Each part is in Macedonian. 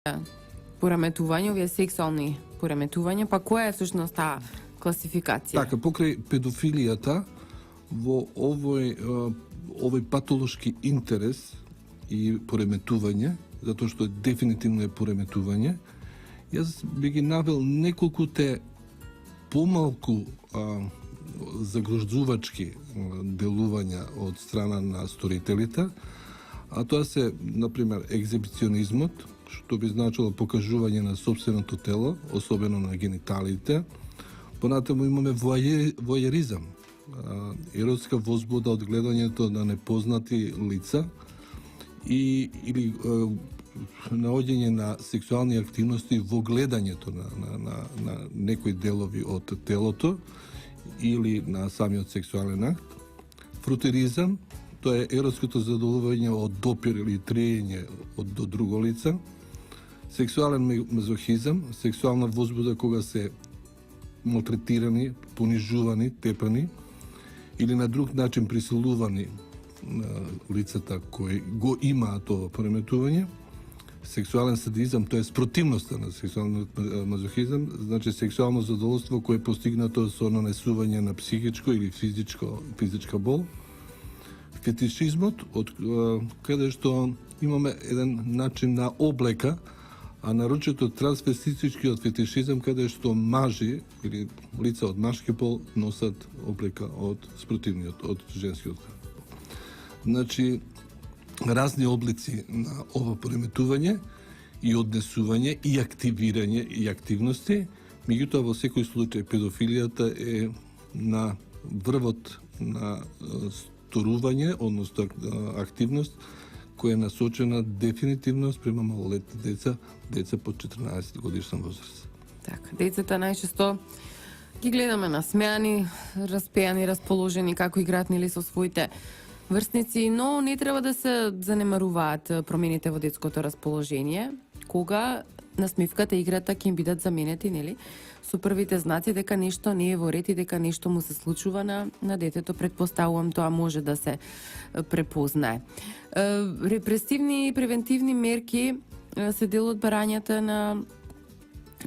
пореметување, овие сексуални пореметувања, па која е всушност таа класификација? Така, покрај педофилијата, во овој патолошки интерес и пореметување, затоа што дефинитивно е пореметување, јас би ги навел неколку помалку загрозувачки делувања од страна на сторителите, а тоа се, например, екзибиционизмот, што би значило покажување на собственото тело, особено на гениталите. Понатаму имаме војеризам, еротска возбуда од гледањето на непознати лица или наоѓање на сексуални активности во гледањето на некои делови од телото или на самиот сексуален акт. Фрутеризам, тоа е еротското задоволување од допир или триење до друго лице. Сексуален мазохизам, сексуална возбуда кога се малтретирани, понижувани, тепани или на друг начин присилувани лицата кои го имаат тоа пореметување. Сексуален садизам, тоа е спротивноста на сексуалниот мазохизам, значи сексуално задоволство кое е постигнато со нанесување на психичко или физичка бол. Фетишизмот, од каде што имаме еден начин на облека, а нарочито трансвеститичкиот фетишизам, каде што мажи или лица од машки пол носат облека од спротивниот, од женскиот. Значи, разни облици на ова пореметување и однесување и активирање и активности, меѓутоа во секој случај педофилијата е на врвот на сторување, односно активност која е насочена дефинитивно спрема малолетни деца под 14 годишна возраст. Така, децата најчесто ги гледаме насмеани, распеани, расположени како играат нели со своите врсници, но не треба да се занемаруваат промените во детското расположение, кога насмивката и играта ќе им бидат заменети, нели, со првите знаци дека нешто не е во ред и дека нешто му се случува на детето. Предпоставувам тоа може да се препознае. Репресивни и превентивни мерки се дел од барањата на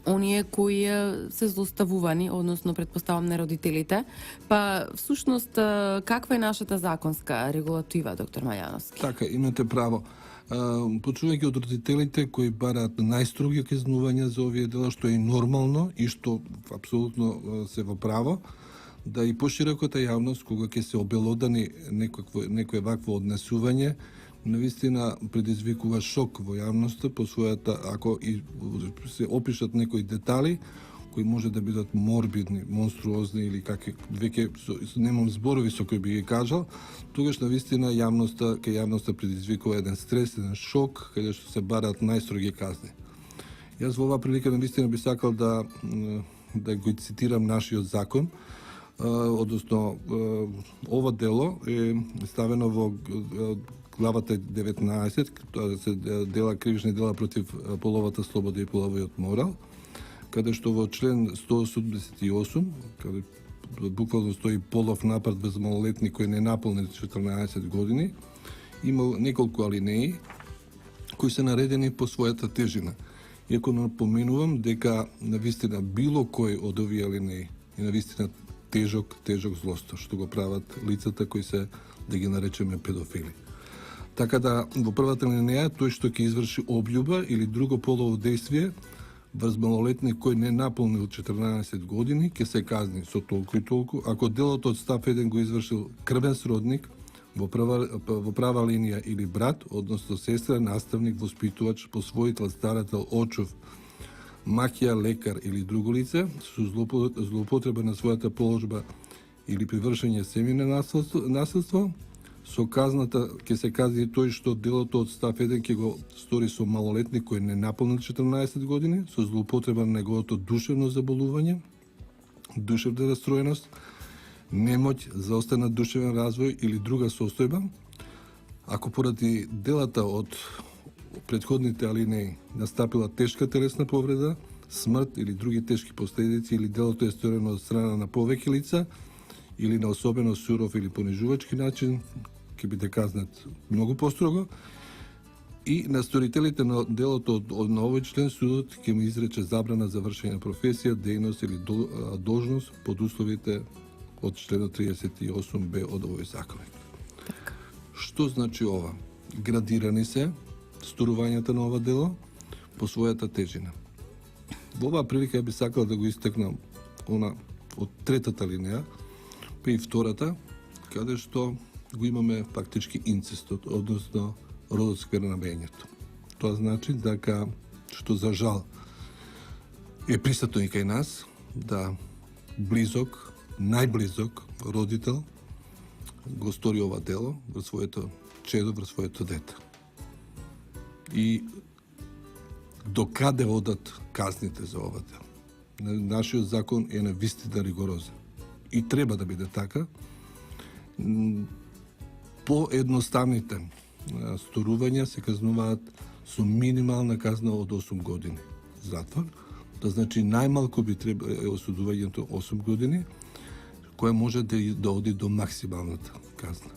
оние кои се злоставувани, односно предпоставам на родителите. Па всушност каква е нашата законска регулатива, доктор Мајановски? Така, имате право. Почувајќи од родителите кои бараат најстроги казнувања за овие дела, што е нормално и што апсолутно се во право, да и пошироката јавност, кога ќе се обелодани некое вакво однесување, навистина предизвикува шок во јавноста по својата, ако и се опишат некои детали кои може да бидат морбидни, монструозни или веќе немам зборови со кои би ги кажал, тогаш навистина јавноста предизвикува еден стрес, еден шок, каде што се бараат најстроги казни. Јас во оваа прилика навистина би сакал да го цитирам нашиот закон, односно ова дело е ставено во главата 19, тоа се дела кривични дела против половата слобода и половиот морал, каде што во член 188, каде буквално стои полов напад без малолетни кои не наполнени 14 години, има неколку алинеи кои се наредени по својата тежина. Иако напоменувам дека навистина било кој од овие алинеи е навистина тежок злостор, што го прават лицата кои се, да ги наречеме, педофили. Така да, во првата алинеја, тој што ќе изврши обљуба или друго полово дејствие врз малолетни кој не наполнил 14 години, ќе се казни со толку и толку. Ако делото од став 1 го извршил крвен сродник, во права линија или брат, односно сестра, наставник, воспитувач, посвоител, старател, очов, маќија, лекар или друго лице, со злоупотреба на својата положба или при вршење семејно насилство, со казната ќе се казни тој што делото од став 1 ќе го стори со малолетник кој не наполнил 14 години, со злоупотреба на неговото душевно заболување, душевна расстроеност, немоќ, заостанат душевен развој или друга состојба. Ако поради делата од предходните алинеи настапила тешка телесна повреда, смрт или други тешки последици или делото е сторено од страна на повеќе лица или на особено суров или понижувачки начин, ќе биде казнат многу построго. И на сторителите на делото на овој член судот ќе му изрече забрана за вршење на професија, дејност или должност под условите од членот 38б од овој законник. Така. Што значи ова? Градирани се сторувањата на ова дело по својата тежина. Во оваа прилика би сакал да го истакнам она од третата линија, па и втората, каде што го имаме фактички инцестот, односно родосквернавењето. Тоа значи дека, што за жал е присутно и кај нас, да близок, најблизок родител го стори ова дело врз своето чедо, врз своето дете. И до каде одат казните за ова дело? Нашиот закон е навистина ригорозен. И треба да биде така. Поедноставните сторувања се казнуваат со минимална казна од 8 години затвор. Тоа значи најмалку би треба осудувањето 8 години, која може да оди до максималната казна.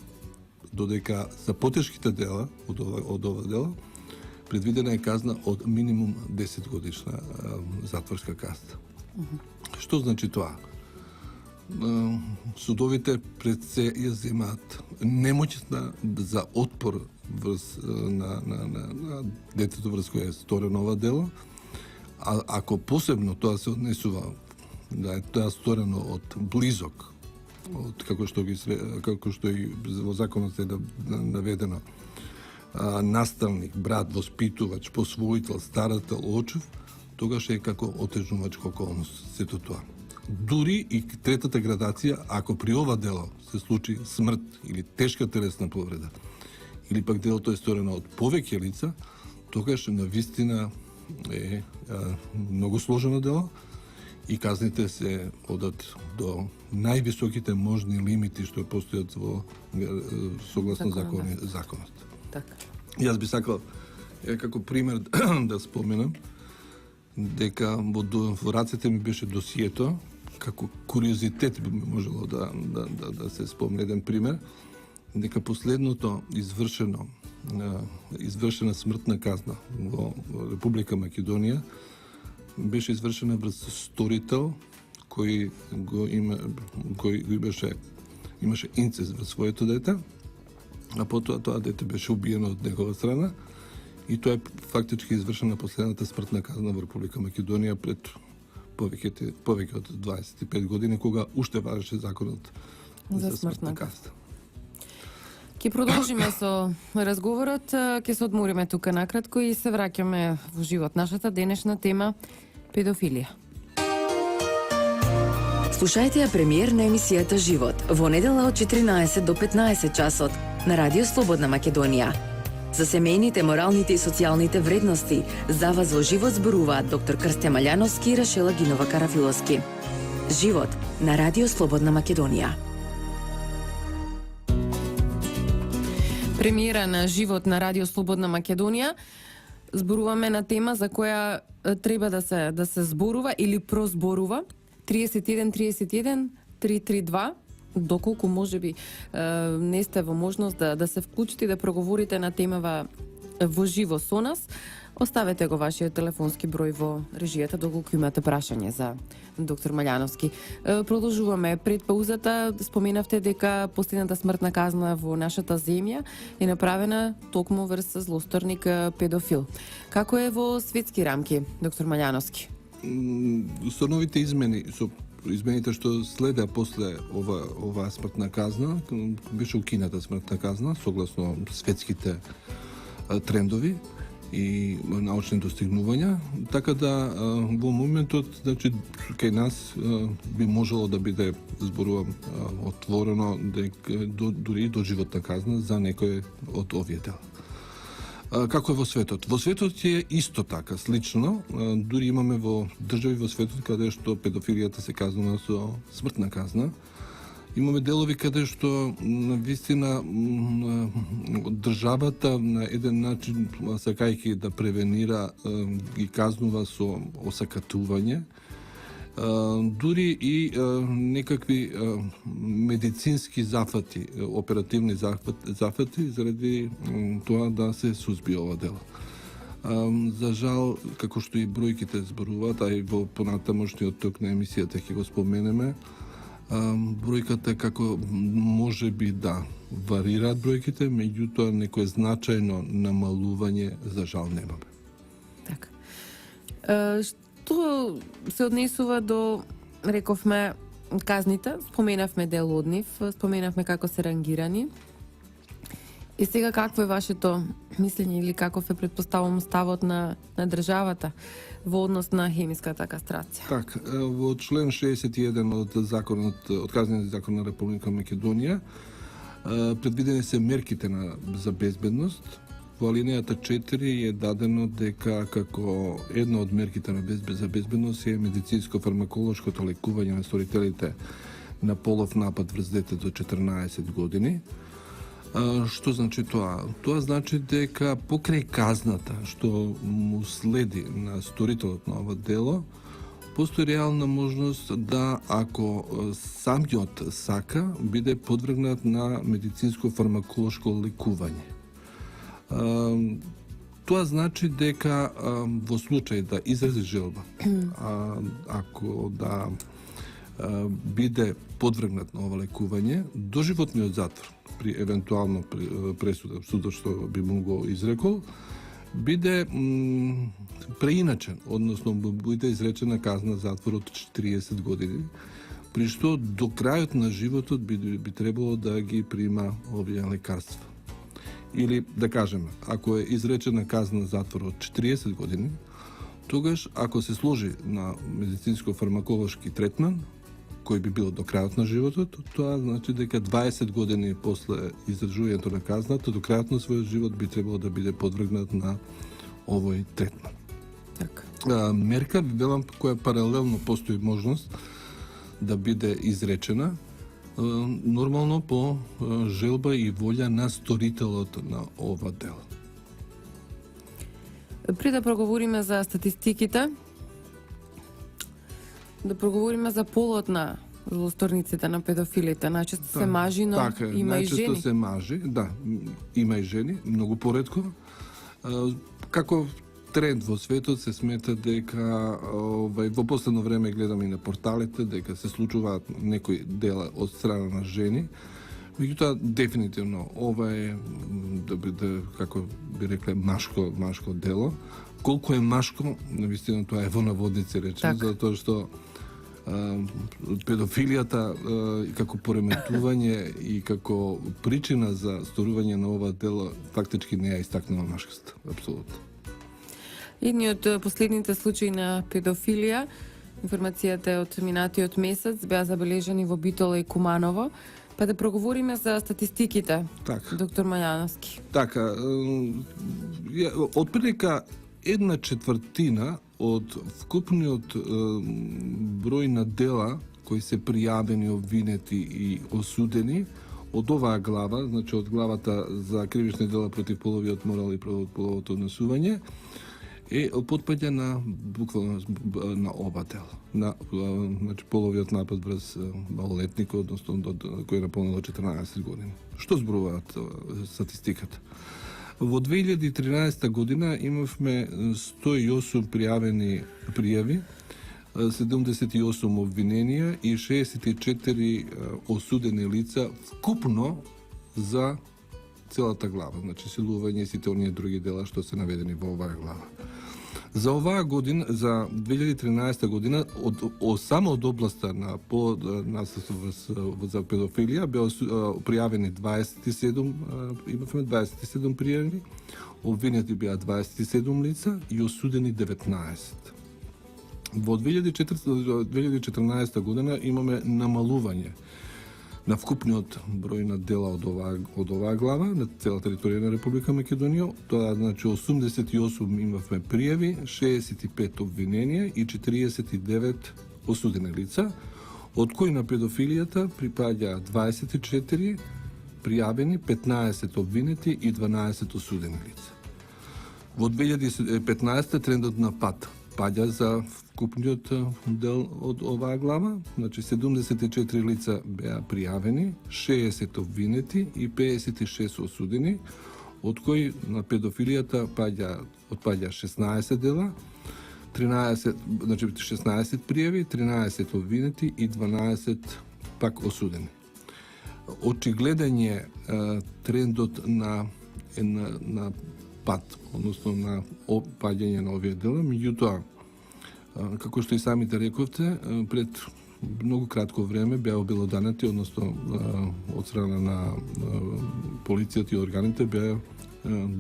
Додека за потешките дела од ова дело предвидена е казна од минимум 10 годишна затворска казна. Што значи тоа? Судовите пред се ја земаат немоќна за отпор на детето врз кое е сторено ова дело, а ако посебно тоа се однесува да е тоа сторено од близок, од како што и во законот е наведено, наставник, брат, воспитувач, посвоител, старател, очев, тогаш е како отежнувачка околност сето тоа. Дури и третата градација, ако при ова дело се случи смрт или тешка телесна повреда, или пак делото е сторено од повеќе лица, тогаш навистина е многу сложено дело и казните се одат до највисоките можни лимити што постојат во согласно законот. Така. Јас би сакал како пример да споменам дека во рацете ми беше досието, како куриозитет би можело да се спомне еден пример, дека последното извршена смртна казна во Република Македонија беше извршена врз сторител кој имаше инцест врз своето дете, а потоа тоа дете беше убиено од негова страна и тоа е фактички извршена последната смртна казна во Република Македонија пред повеќе од 25 години, кога уште важеше законот за смртна казна. Ќе продолжиме со разговорот, ќе се одмориме тука накратко и се враќаме во живот. Нашата денешна тема – педофилија. Слушајте ја премиер на емисијата Живот во недела од 14 до 15 часот на Радио Слободна Македонија. За семејните, моралните и социјалните вредности за вас во живот зборуваат доктор Крстја Малјановски и Рашела Гинова Карафиловски. Живот на Радио Слободна Македонија. Премиера на Живот на Радио Слободна Македонија. Зборуваме на тема за која треба да се зборува или прозборува. 31 332, доколку можеби не сте во можност да се вклучите и да проговорите на темава во живо со нас, оставете го вашиот телефонски број во режијата доколку имате прашање за доктор Малјановски. Продолжуваме пред паузата. Споменавте дека последната смртна казна во нашата земја е направена токму врз злосторник педофил. Како е во светски рамки, доктор Малјановски? Со новите измените што следеа после оваа смртна казна, беше укината смртна казна согласно светските трендови и научни достигнувања, така да во моментот, значи, кај нас би можело да биде, зборувам отворено, дури до животна казна за некој од овие дела. Како е во светот? Во светот е исто така, слично. Дури имаме во држави во светот каде што педофилијата се казнува со смртна казна. Имаме делови каде што навистина државата на еден начин, сакајќи да превенира, ги казнува со осакатување, дури и некакви медицински зафати, оперативни зафати, заради тоа да се сузби ова дело. За жал, како што и бројките зборуваат, а и во понатамошниот ток на емисијата ќе го споменеме, бројката како може би да варираат бројките, меѓутоа некое значајно намалување за жал немаме. Така. Што се однесува до, рековме, казните, споменавме дел од нив, споменавме како се рангирани. И сега какво е вашето мислење или каков е, предпоставам, ставот на државата во однос на хемиската кастрација? Так, во член 61 од законот, од Казниот закон на Република Македонија, предвидени се мерките за безбедност. Во алинејата 4 е дадено дека како една од мерките за безбедност е медицинско-фармаколошкото лекување на сторителите на полов напад врз дете до 14 години. Што значи тоа? Тоа значи дека покрај казната што му следи на сторителот на ова дело, постои реална можност да, ако самиот сака, биде подвргнат на медицинско-фармаколошко лекување. Тоа значи дека во случај да изрази желба, ако да биде подвргнат на ова лекување, доживотниот затвор при евентуално пресуда, судот што би му го изрекол, биде преиначен, односно биде изречена казна затвор од 40 години, при што до крајот на животот би требало да ги прима овие лекарства. Или, да кажеме, ако е изречена казна затвор од 40 години, тогаш, ако се сложи на медицинско-фармаколошки третман, кој би бил до крајот на животот, тоа значи дека 20 години после издржувањето на казната, до крајот на својот живот би требало да биде подвргнат на овој третман. Така. Мерка, велам, која паралелно постои можност да биде изречена, нормално по желба и волја на сторителот на ова дело. При да проговориме за статистиките, да проговориме за полот на злосторниците, на педофилите. Најчесто се мажи, но така, има и жени. Најчесто се мажи, да, има и жени, многу поретко. Како тренд во светот се смета дека во последно време гледаме и на порталите дека се случуваат некои дела од страна на жени. Меѓутоа дефинитивно ова е како би рекле машко дело. Колку е машко, навистина тоа е во наводници речено, затоа што педофилијата како пореметување и како причина за сторување на ова дело фактички не ја истакнува машкост, апсолутно. Едни од последните случаи на педофилија, информацијата е од минатиот месец, беа забележани во Битола и Куманово, па да проговориме за статистиките, доктор Мајановски. Така, отприлика 1/4 од вкупниот број на дела кои се пријавени, обвинети и осудени од оваа глава, значи од главата за кривични дела против половиот морал и половото однесување, потпаѓа на буквално на ова дело, на значи половиот напад врз малолетник, односно кој е наполнил 14 години. Што зборуваат статистиката? Во 2013 година имавме 108 пријавени пријави, 78 обвиненија и 64 осудени лица вкупно за целата глава, значи силување и сите оние други дела што се наведени во оваа глава. За оваа година, за 2013 година, само од областа на за педофилија беа пријавени 27, имавме 27 пријави, обвинети беа 27 лица и осудени 19. Во 2014 година имаме намалување на вкупниот број на дела од оваа глава на цела територија на Република Македонија. Тоа значи 88 имавме пријави, 65 обвиненија и 49 осудени лица, од кои на педофилијата припаѓа 24 пријавени, 15 обвинети и 12 осудени лица. Во 2015 трендот на пат паѓа за вкупниот дел од оваа глава. Значи 74 лица беа пријавени, 60 обвинети и 56 осудени, од кои на педофилијата отпаѓа 16 дела, 13, значи 16 пријави, 13 обвинети и 12 пак осудени. Очигледен е трендот на пат, односно на опаѓање на овие дела, меѓутоа, како што и самите рековте, пред многу кратко време беа обелоданети, односно од страна на полицијата и органите беа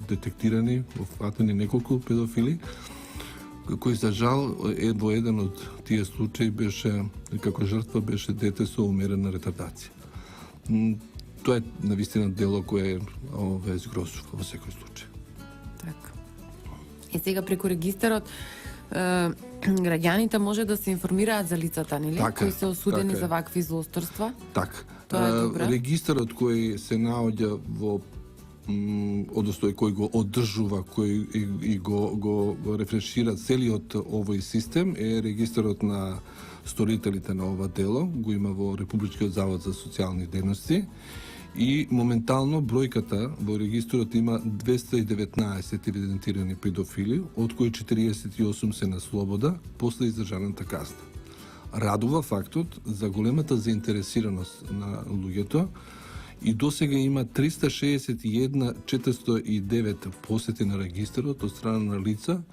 детектирани, офатени неколку педофили, кој за жал во еден од тие случаи беше, како жртва беше дете со умерена ретардација. Тоа е навистина дело кое е згрозува во секој случај. Така. И сега преку регистарот граѓаните може да се информираат за лицата, нели? Така, кои се осудени така за вакви злосторства. Така. Тоа е добро. Регистарот кој се наоѓа во одnosno кој го одржува, кој и го рефрешира целиот овој систем е регистарот на сторителите на ова дело, го има во Републичкиот завод за социјални дејности и моментално бројката во регистарот има 219 евидентирани педофили, од кои 48 се на слобода после издржаната казна. Радува фактот за големата заинтересираност на луѓето и досега има 361 409 посети на регистарот од страна на лица,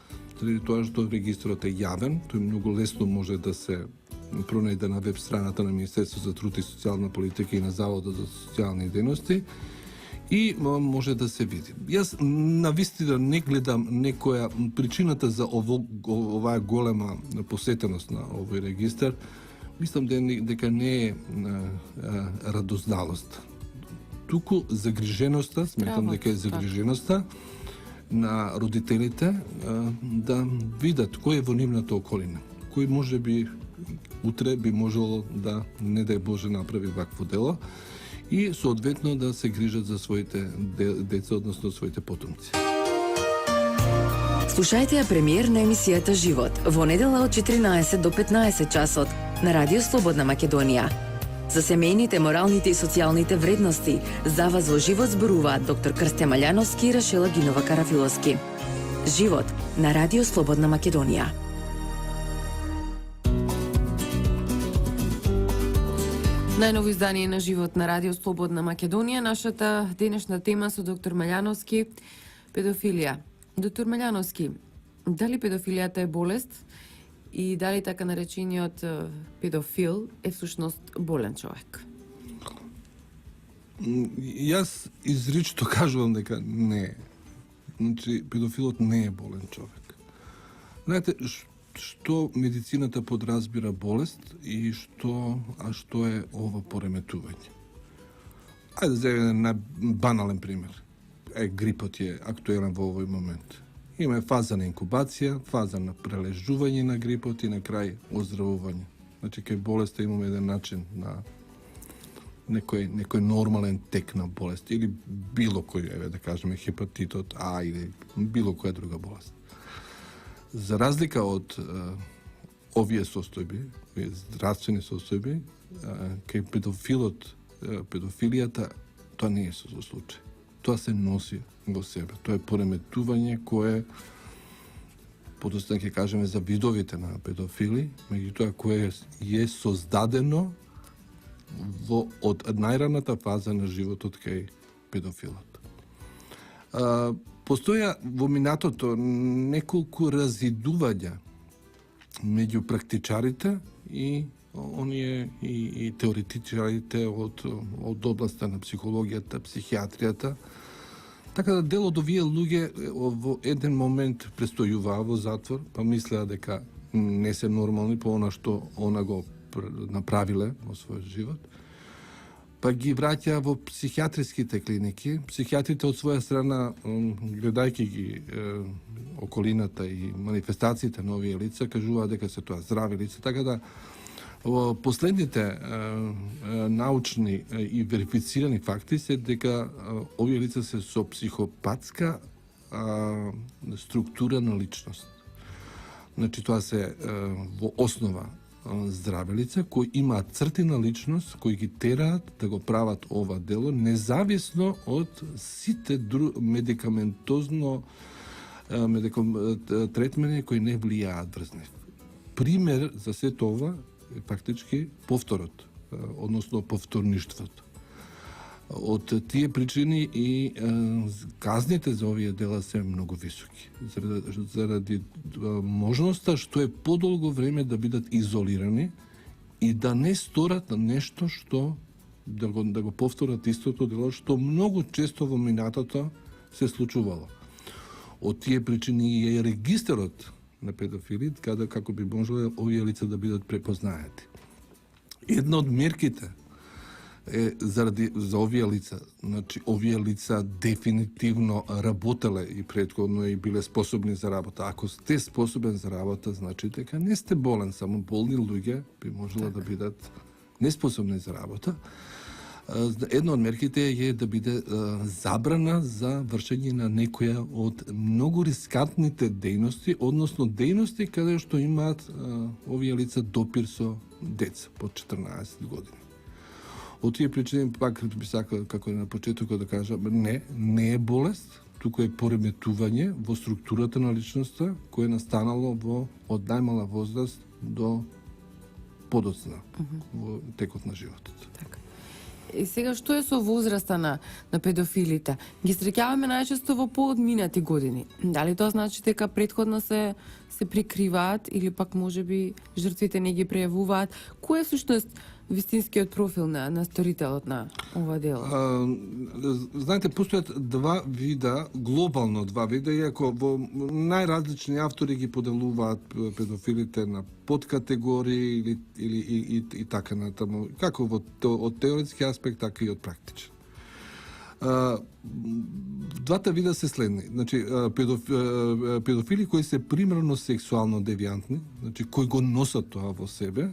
заради тоа што регистарот е јавен, тој многу лесно може да се пронајде на веб страната на Министерството за труд и социјална политика и на Заводот за социјални дејности и може да се види. Јас навистина не гледам некоја причината за оваа голема посетеност на овој регистар. Мислам дека не е радознalost. Туку загриженоста, сметам дека е загриженоста на родителите да видат кој е во нивната околина, кој може би утре би можело да, не дај Боже, направи вакво дело и соодветно да се грижат за своите деца, односно своите потомци. Слушајте ја премиер на емисијата Живот во недела од 14 до 15 часот на Радио Слободна Македонија. За семејните, моралните и социјалните вредности за вас во живот зборуваат доктор Крсте Маљановски и Рашела Гинова Карафиловски. Живот на Радио Слободна Македонија. Најново издание на Живот на Радио Слободна Македонија. Нашата денешна тема со доктор Маљановски – педофилија. Доктор Маљановски, дали педофилијата е болест и дали така наречениот педофил е всушност болен човек? Јас изрично кажувам дека не е. Значи, педофилот не е болен човек. Знаете, што медицината подразбира болест и што е ова пореметување. Ајде да земеме најбанален пример. Грипот е актуелен во овој момент. Има фаза на инкубација, фаза на прележување на грипот и на крај оздравување. Значи, кај болеста имаме еден начин на некој нормален тек на болест или било кој, еве да кажеме, хепатитот А или било која друга болест. За разлика од овие состојби, овие здравствени состојби, кај педофилијата, тоа не е случај. Тоа се носи во себе. Тоа е пореметување кое, подоцна ќе кажеме за видовите на педофили, меѓутоа кое е создадено од најраната фаза на животот кај педофилот. Постоја во минатото неколку разидувања меѓу практичарите и оние и теоретичарите од областа на психологијата, психијатријата. Така да дел од овие луѓе во еден момент престојуваа во затвор, па мислеа дека не се нормални по она што она го направиле во својот живот. Па ги враќа во психијатриските клиники. Психијатрите од своја страна, гледајќи ги околината и манифестациите на овие лица, кажуваат дека се тоа здрави лица. Така да, во последните научни и верифицирани факти се дека овие лица се со психопатска структура на личност. Значи тоа се во основа здрави лица кои имаат црти на личност кои ги тераат да го прават ова дело независно од сите медикаментозно третмени кои не влијаат врз нив. Пример за сето ова е практички повторот, односно повторништвото. Од тие причини и казните за овие дела се многу високи. Заради можноста што е подолго време да бидат изолирани и да не сторат нешто што да го повторат истото дело што многу често во минатото се случувало. Од тие причини е регистарот на педофили, каде како би можело овие лица да бидат препознаети. Една од мерките е за овие лица. Значи, овие лица дефинитивно работеле и претходно и биле способни за работа. Ако сте способен за работа, значи дека не сте болен, само болни луѓе би можело да бидат неспособни за работа. Една од мерките е да биде забрана за вршење на некоја од многу рискантните дејности, односно дејности каде што имаат овие лица допир со деца под 14 години. Од тие причини пак би сакал како на почетокот да кажам, не е болест, туку е пореметување во структурата на личноста кое е настанало од најмала возраст до подоцна во текот на животот. Така. И сега што е со возраста на педофилите? Ги среќаваме најчесто во поодминати години. Дали тоа значи дека претходно се прикриваат или пак можеби жртвите не ги прејавуваат? Кој е всушност вистинскиот профил на сторителот на ова дело? Знаете, постојат глобално два вида, иако во најразлични автори ги поделуваат педофилите на подкатегории или и така натаму, како од теоретски аспект, така и од практичен. Двата вида се следни. Значи, педофили кои се примерно сексуално девијантни, значи кои го носат тоа во себе,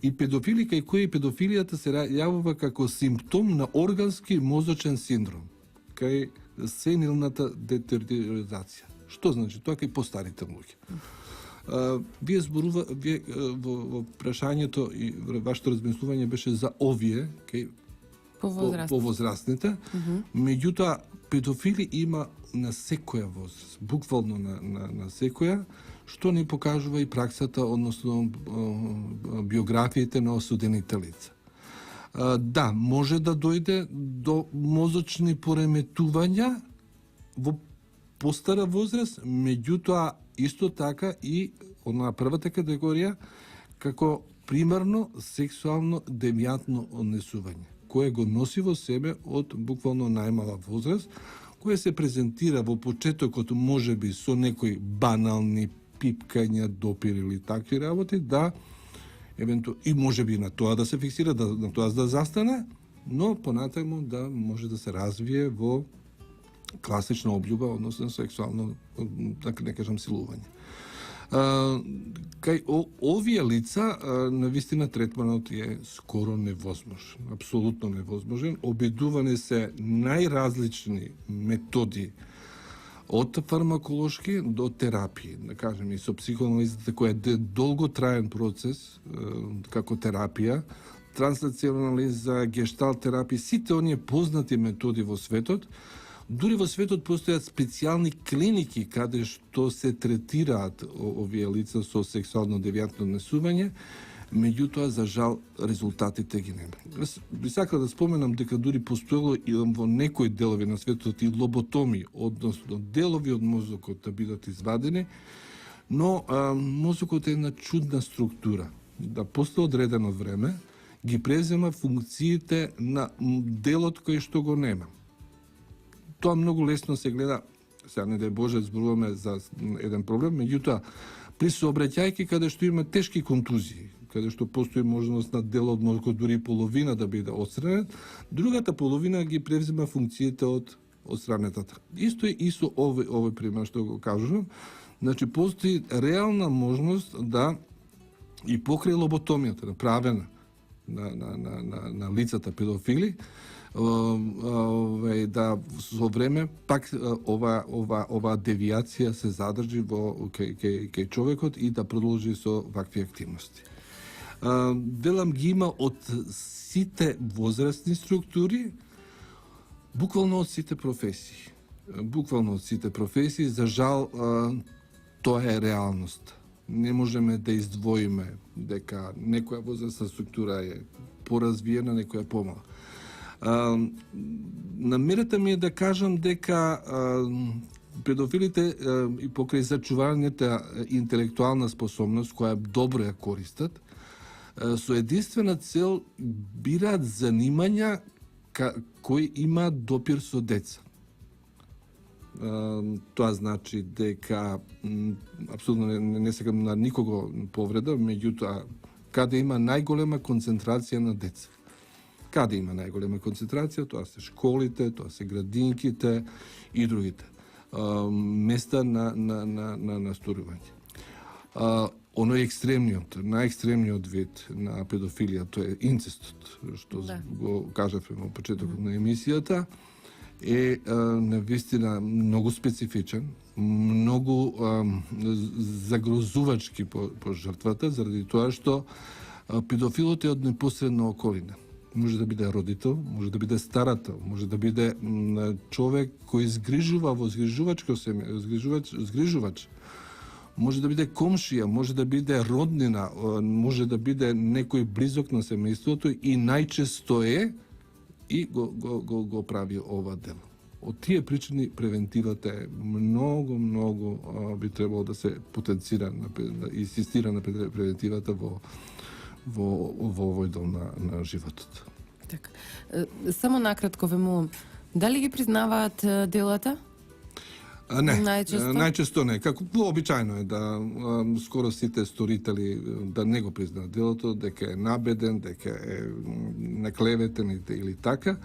и педофили кај кои педофилијата се јавува како симптом на органски мозочен синдром, кај сенилната детериоризација. Што значи тоа кај постарите луѓе? Вие во прашањето и вашето размислување беше за овие кај повозрастните, меѓутоа педофили има на секоја возраст, буквално на секоја, што ни покажува и праксата, односно биографиите на осудените лица. Да, може да дојде до мозочни пореметувања во постара возраст, меѓутоа исто така и на првата категорија како примерно сексуално девијантно однесување, кое го носи во себе од буквално најмала возраст, кое се презентира во почетокот можеби со некои банални пипкања, допир или такви работи, да и можеби на тоа да се фиксира, на тоа да застане, но понатаму да може да се развие во класична обљуба, односно сексуално, да не кажам силување. Кај овие лица, навистина третманот е скоро невозможен, апсолутно невозможен. Обидувани се најразлични методи од фармаколошки до терапии, да кажем и со психоанализата која е долготраен процес како терапија, транснационализа, гешталт терапија, сите оние познати методи во светот. Дури во светот постојат специјални клиники каде што се третираат овие лица со сексуално девијантно однесување, меѓутоа за жал резултатите ги нема. Би сакал да споменам дека дури постоело и во некои делови на светот и лоботоми, односно делови од мозокот да бидат извадени, но мозокот е една чудна структура. Да после одредено време ги презема функциите на делот кој што го нема. Тоа многу лесно се гледа, сега не дај Боже зборуваме за еден проблем, меѓутоа при сообраќајки каде што има тешки контузии, каде што постои можност на дел од мозокот дури половина да биде отстранет, другата половина ги превзема функциите од отстранетата. Исто е и со овој пример што го кажувам, значи постои реална можност да и покрај лоботомијата направена на лицата педофили, да со време пак ова девијација се задржи во кај човекот и да продолжи со вакви активности. Велам ги има од сите возрастни структури, буквално од сите професии. За жал, тоа е реалност. Не можеме да издвоиме дека некоја возрастна структура е поразвиена, некоја помала. Намерата ми е да кажам дека педофилите и покрај зачувањето интелектуална способност, која добро ја користат, со единствена цел бираат занимања кои имаат допир со деца. Тоа значи дека апсолутно не сакам на никого повреда, меѓутоа каде има најголема концентрација на деца. Каде има најголема концентрација, тоа се школите, тоа се градинките и другите места на настурување. Оно е најекстремниот вид на педофилија, тоа е инцестот, што го кажавме во почетокот на емисијата, е навистина многу специфичен, многу загрозувачки по жртвата, заради тоа што педофилот е од непосредна околина. Може да биде родител, може да биде старател, може да биде човек кој згрижува во згрижувачко семејство, згрижувач. Може да биде комшија, може да биде роднина, може да биде некој близок на семејството и најчесто е и го прави ова дело. Од тие причини превентивата е многу би требало да се потенцира, да инсистира на превентивата во овој дел на животот. Така. Само накратко ве дали ги признаваат делата? Не, Најчесто? Најчесто не. Како вообичајно е да скоро сите сторители да не го признаат делото, дека е набеден, дека е наклеветен или така.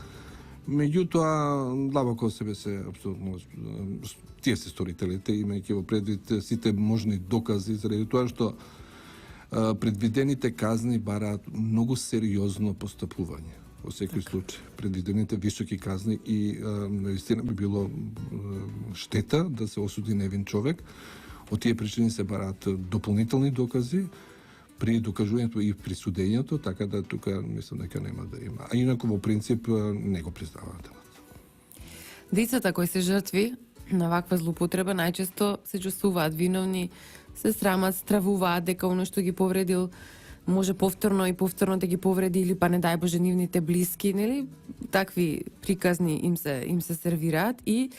Меѓутоа, длабоко себе се апсолутно тие се сторителите, имајќи во предвид сите можни докази, заради тоа што предвидените казни бараат многу сериозно постапување. Во секој случај, предвидените високи казни и наистина би било штета да се осуди невин човек. Од тие причини се бараат дополнителни докази при докажувањето и при судењето, така да тука мислам дека нема да има. А инаку во принцип не го признаваат делото. Децата кои се жртви на ваква злоупотреба најчесто се чувствуваат виновни, се срамат, стравуваат дека оно што ги повредил може повторно и повторно да ги повреди или па не дај Боже нивните блиски, нели? Такви приказни им се сервираат и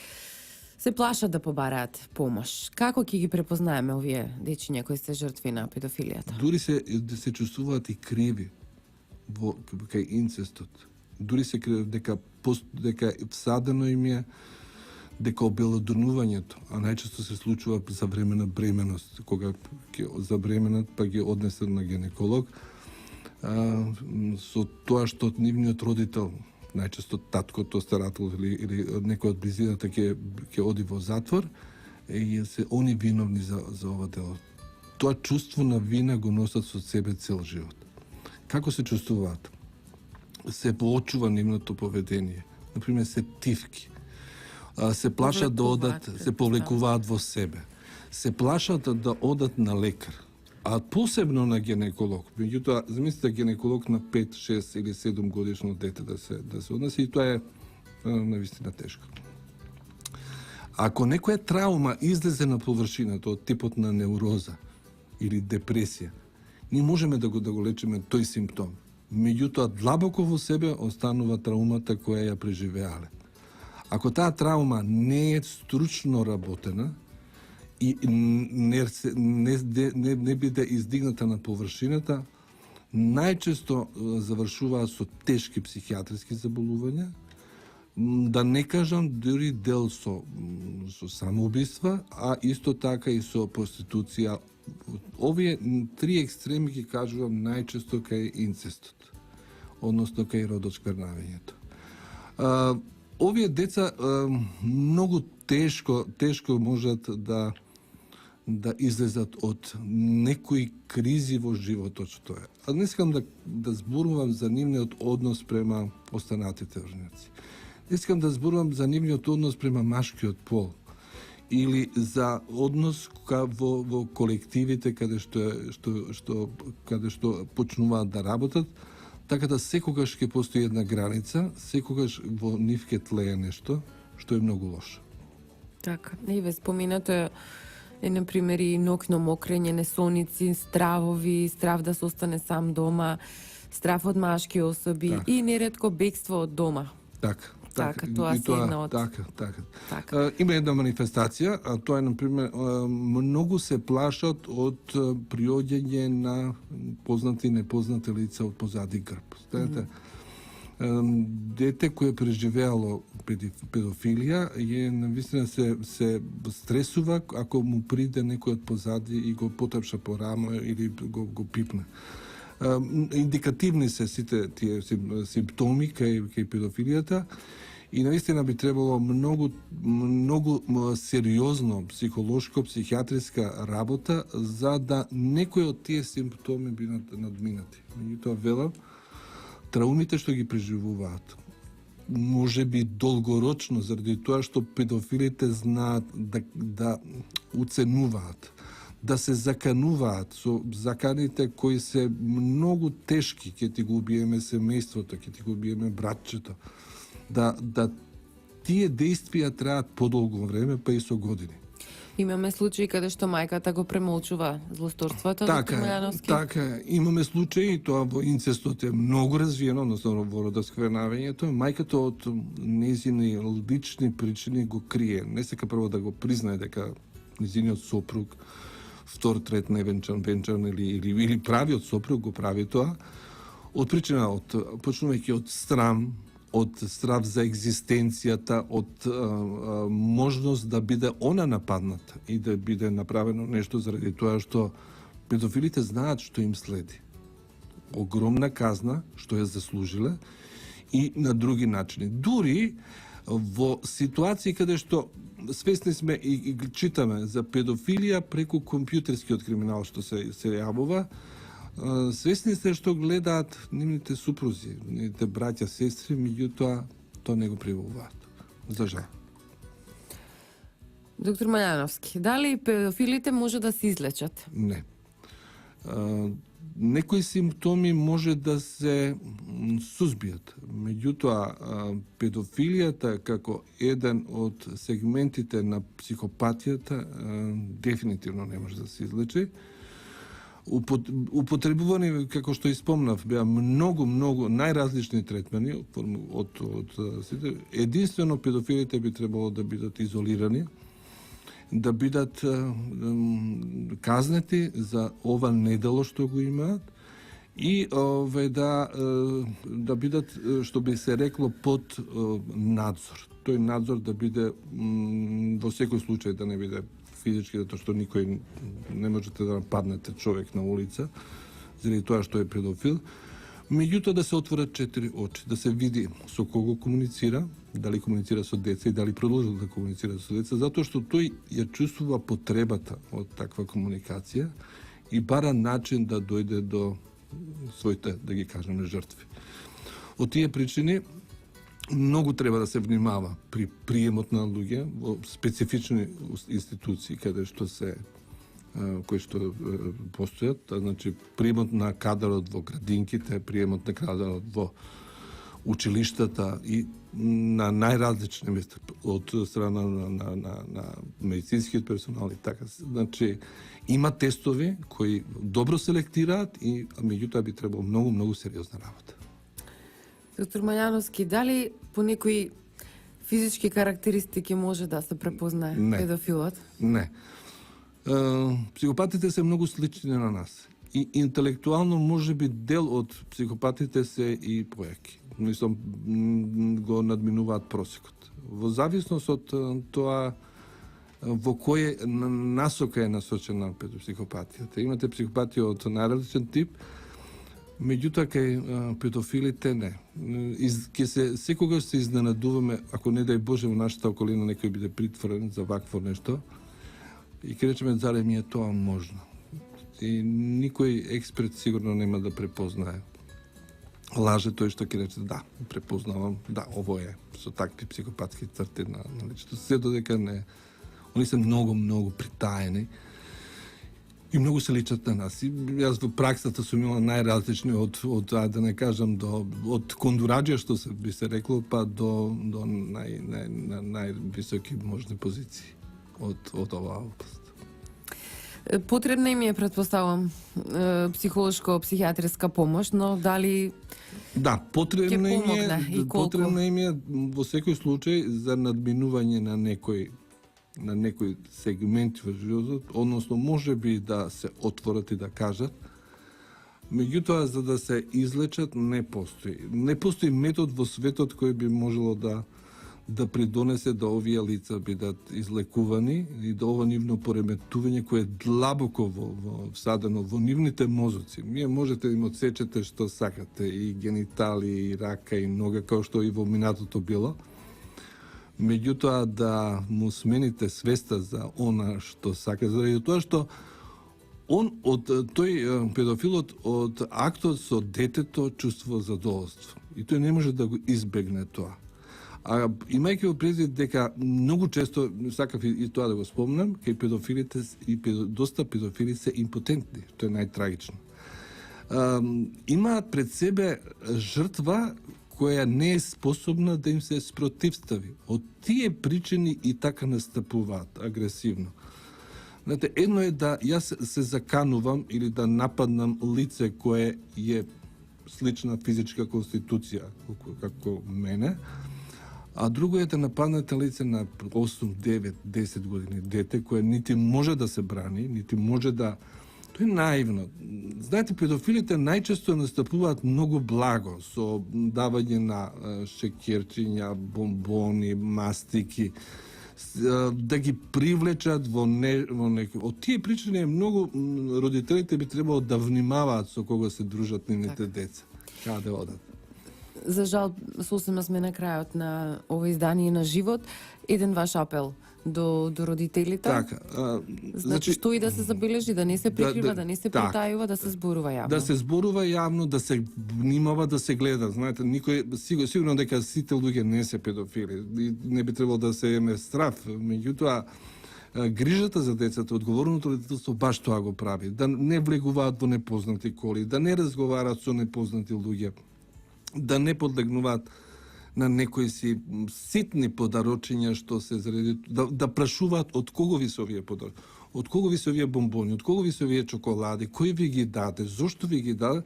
се плашат да побараат помош. Како ќе ги препознаеме овие дечиња кои се жртви на педофилијата? Дури се чувствуваат и криви кај инцестот. Дури се криви дека всадено им е дека обелодонувањето, а најчесто се случува за време на бременост, кога ќе забременат па ги однесат на гинеколог, со тоа што нивниот родител, најчесто таткото, старател или некој од близината ќе оди во затвор, и се они виновни за ова дело. Тоа чувство на вина го носат со себе цел живот. Како се чувствуваат? Се поочува нивното поведение. Например, се тивки. Се плашат да одат, се повлекуваат во себе. Се плашат да одат на лекар, а посебно на гинеколог. Меѓутоа, замислите гинеколог на 5, 6 или 7 годишно дете да се однесе, и тоа е навистина тешко. Ако некоја траума излезе на површината од типот на неуроза или депресија, ние можеме да го лечиме тој симптом. Меѓутоа, длабоко во себе останува траумата која ја преживеале. Ако таа траума не е стручно работена и не биде издигната на површината, најчесто завршуваат со тешки психијатриски заболувања, да не кажам дури дел со самоубиства, а исто така и со проституција. Овие три екстреми ги кажувам најчесто кај инцестот, односно кај родосквернавањето. Овие деца многу тешко можат да излезат од некои кризи во животот што е. А не искам да зборувам за нивниот однос према останатите врнеци. Не искам да зборувам за нивниот однос према машкиот пол или за однос во колективите каде што почнуваат да работат, така да секогаш ќе постои една граница, секогаш во нив ќе тлее нешто што е многу лошо. Така, и ве споминато е, например, и ноќно мокрење, несоници, стравови, страв да се остане сам дома, страв од машки особи и неретко бегство од дома. Така, тоа се една од... Така. Има една манифестација, а тоа е, например, многу се плашат од приоѓање на познати и непознати лица од позади грб. Знаете, дете кое преживеало педофилија е навистина се стресува ако му приде некој од позади и го потапша по рамо или го пипне. Индикативни се сите тие симптоми кај педофилијата и наистина би требало многу сериозно психолошко, психијатриска работа за да некои од тие симптоми бидат надминати. Меѓутоа велам, траумите што ги преживуваат, може би долгорочно, заради тоа што педофилите знаат да уценуваат, да се закануваат со заканите кои се многу тешки, ќе ти го убиеме семејството, ќе ти го убиеме братчето, да тие действија траат подолго време, па и со години. Имаме случаи каде што мајката го премолчува злосторството, доктор Мајановски? Така, имаме случаи, тоа во инцестот е многу развиено, односно во родосквернавањето, мајката од нејзини лични причини го крие. Не сека прво да го признае дека нејзиниот сопруг, втор, трет, венчан или правиот сопруг го прави тоа, од причина почнувајќи од страм, од страв за екзистенцијата, од можност да биде она нападната и да биде направено нешто заради тоа што педофилите знаат што им следи. Огромна казна што ја заслужиле и на други начини. Дури во ситуации каде што свесни сме и читаме за педофилија преку компјутерскиот криминал што се јавува, свесни сте што гледаат нивните супрузи, нивните браќа, сестри, меѓутоа тоа не го привуваат. За жал. Доктор Мајановски, дали педофилите може да се излечат? Не. Некои симптоми може да се сузбијат. Меѓутоа, педофилијата како еден од сегментите на психопатијата дефинитивно не може да се излечи. Употребувани, како што испомнав, беа многу најразлични третмани од сите. Единствено педофилите би требало да бидат изолирани, да бидат казнети за ова недело што го имаат и да бидат, што би се рекло, под надзор. Тој надзор да биде во секој случај да не биде физички, затоа што никој не можете да нападнете човек на улица заради тоа што е педофил. Меѓутоа да се отворат 4 очи, да се види со кого комуницира, дали комуницира со деца и дали продолжува да комуницира со деца, затоа што тој ја чувствува потребата од таква комуникација и бара начин да дојде до своите, да ги кажеме, жртви. Од тие причини многу треба да се внимава при приемот на луѓе во специфични институции каде што кои што постојат, значи приемот на кадарот во градинките, приемот на кадарот во училиштата и на најразлични места од страна на медицинскиот персонал и така. Значи има тестови кои добро селектираат и меѓутоа би требало многу сериозна работа. Доктор Мајановски, дали по некои физички карактеристики може да се препознае педофилот? Не. Психопатите се многу слични на нас. И интелектуално може би дел од психопатите се и појаки. Мислам, го надминуваат просекот. Во зависност од тоа во кој насока е насочена психопатијата. Имате психопатија од најразличен тип, меѓутоа кај педофилите не. Секогаш се изненадуваме, ако не дај Боже во нашата околина некој биде притворен за вакво нешто, И ќе речеме, зарем е тоа можно? И никој експерт сигурно нема да препознае. Лаже тој што ќе рече, да, препознавам, да, ово е со такви психопатски црти на личност. Се додека не, они се многу притаени и многу се личат на нас. И јас во праксата сум имала најразлични од да не кажам од кондураџија што би се рекло па до највисоки можни позиции од оваа област. Потребна им е, предпоставам, психолошко-психијатриска помош, но дали да, потребна им помогне е во секој случај за надминување на некој сегменти во животот, односно може би да се отворат и да кажат. Меѓутоа, за да се излечат, не постои. Не постои метод во светот кој би можело да придонесе да овие лица бидат излекувани и да ова нивно пореметување кое е длабоко всадено во нивните мозоци. Вие можете да им отсечете што сакате, и генитали, и рака, и нога, како што и во минатото било. Меѓутоа да му смените свеста за она што сака, заради тоа што тој педофилот од актот со детето чувствува задоволство. И тој не може да го избегне тоа. А имајќи во предвид дека многу често, сакав и тоа да го спомнам, кај педофилите и доста педофили се импотентни, тоа е најтрагично. Имаат пред себе жртва која не е способна да им се спротивстави. Од тие причини и така настапуваат агресивно. Знаете, едно е да јас се заканувам или да нападнам лице кое е слична физичка конституција како мене, а друго е да нападнете лице на 8, 9, 10 години дете кое нити може да се брани, нити може да... Тоа е наивно. Знаете, педофилите најчесто настапуваат многу благо со давање на шекерчиња, бомбони, мастики, да ги привлечат во од тие причини многу родителите би требало да внимаваат со кого се дружат нивните деца. Каде одат? За жал, сосема сме на крајот на ова издание на Живот. Еден ваш апел до родителите. Така, значи, што и да се забележи, да не се прикрива, да не се притајува, да се зборува јавно. Да се зборува јавно, да се внимава, да се гледа. Знаете, никој сигурно дека сите луѓе не се педофили. Не би требало да се еме страф. Меѓутоа, грижата за децата, одговорното родителство баш тоа го прави. Да не влегуваат во непознати коли, да не разговараат со непознати луѓе, да не подлегнуваат на некои си ситни подарочиња што се заради да прашуваат од кого ви се овие подароци, од кого ви се овие бомбони, од кого ви се овие чоколади, кој ви ги даде, зошто ви ги даде,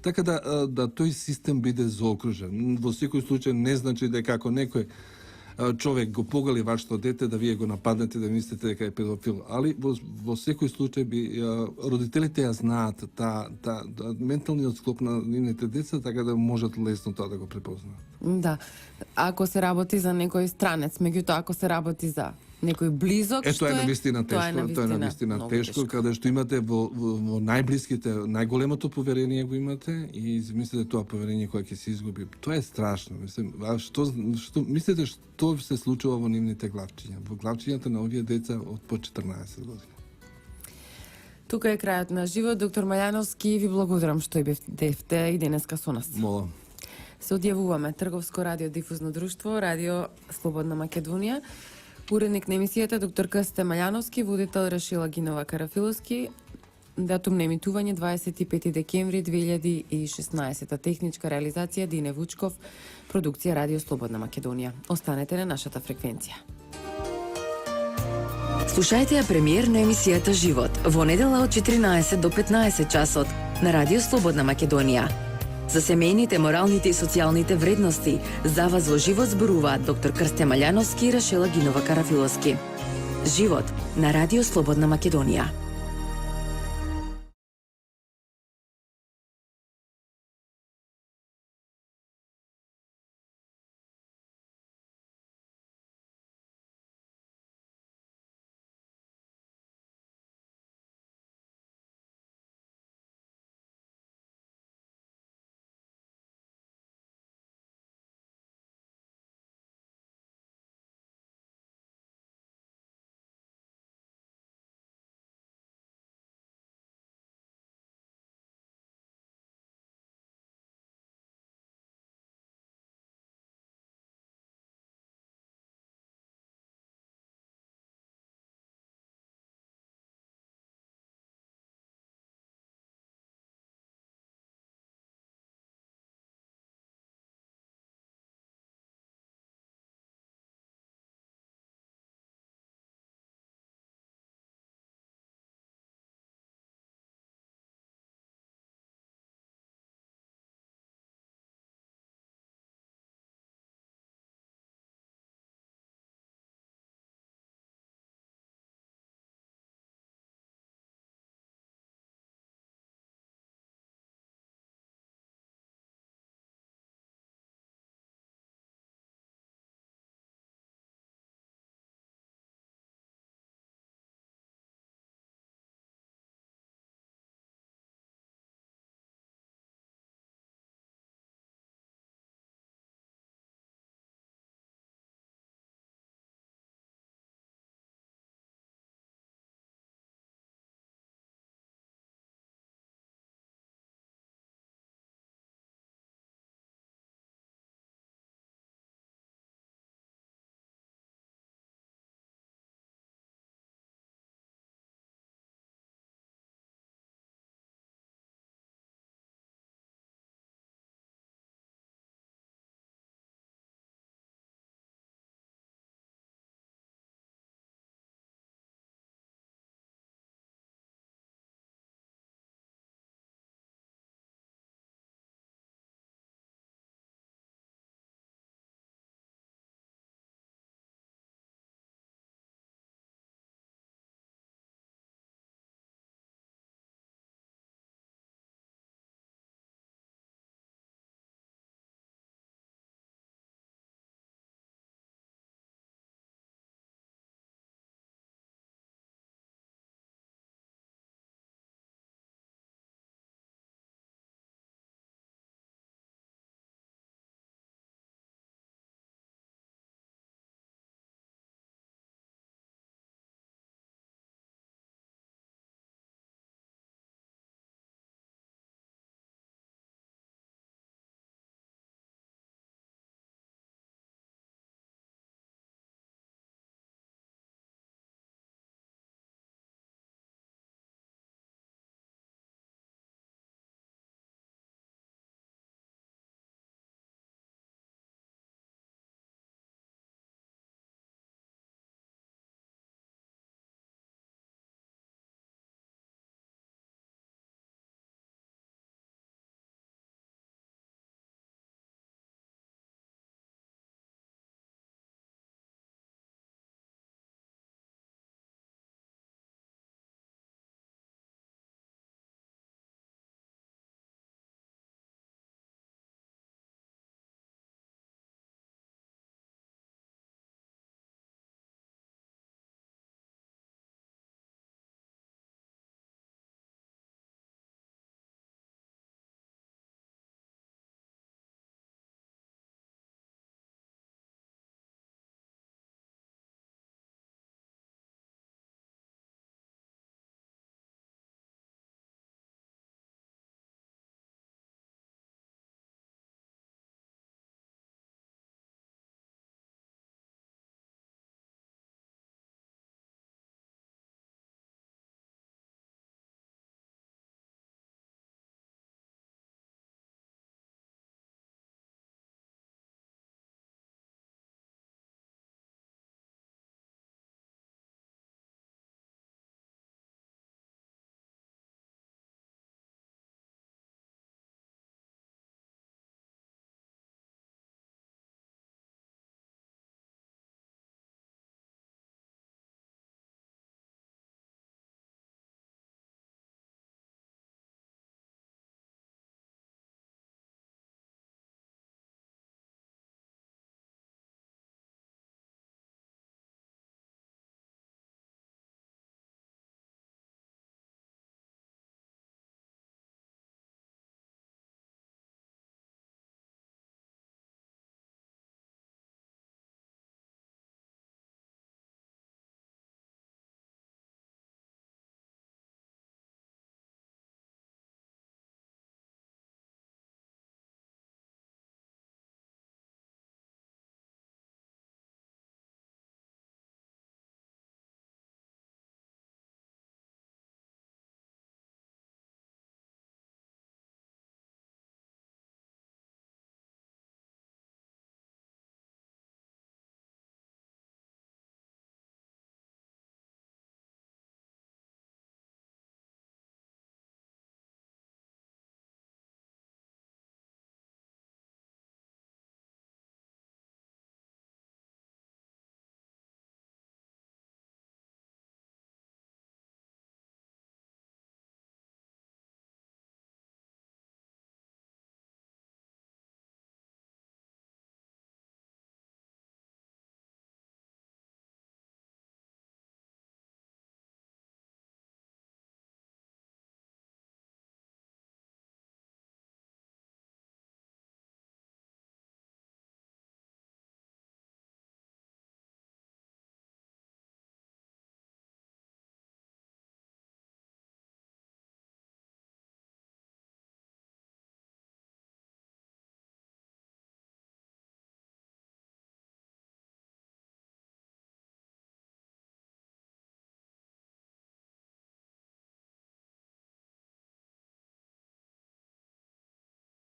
така да тој систем биде заокружен. Во секој случај не значи дека ако некој човек го погали вашето дете, да вие го нападнете, да мислите дека е педофил. Али во секој случај родителите ја знаат менталниот склоп на нивните деца, така да можат лесно тоа да го препознаат. Да. Ако се работи за некој странец, меѓутоа ако се работи за некој близок, тоа е навистина тешко, тоа е навистина тешко, каде што имате во најблиските, најголемото поверение го имате и мислите тоа поверение кое ќе се изгуби. Тоа е страшно, мислам. А што мислите што се случува во нивните главчиња, во главчињата на овие деца од по 14 години? Тука е крајот на Живот. Доктор Маљановски, ви благодарам што бевте и денеска со нас. Молам. Се одјавуваме Трговско радио дифузно друштво, Радио Слободна Македонија. Уредник на емисијата доктор Крсте Маљановски, водител Рашила Гинова Карафиловски. Датум на емитување 25 декември 2016. Техничка реализација Дине Вучков, продукција Радио Слободна Македонија. Останете на нашата фреквенција. Слушајте ја премиер на емисијата Живот во недела од 14 до 15 часот на Радио Слободна Македонија. За семејните, моралните и социјалните вредности за вас во Живот зборуваат доктор Крсте Маљановски и Рашела Гинова Карафиловски. Живот на Радио Слободна Македонија.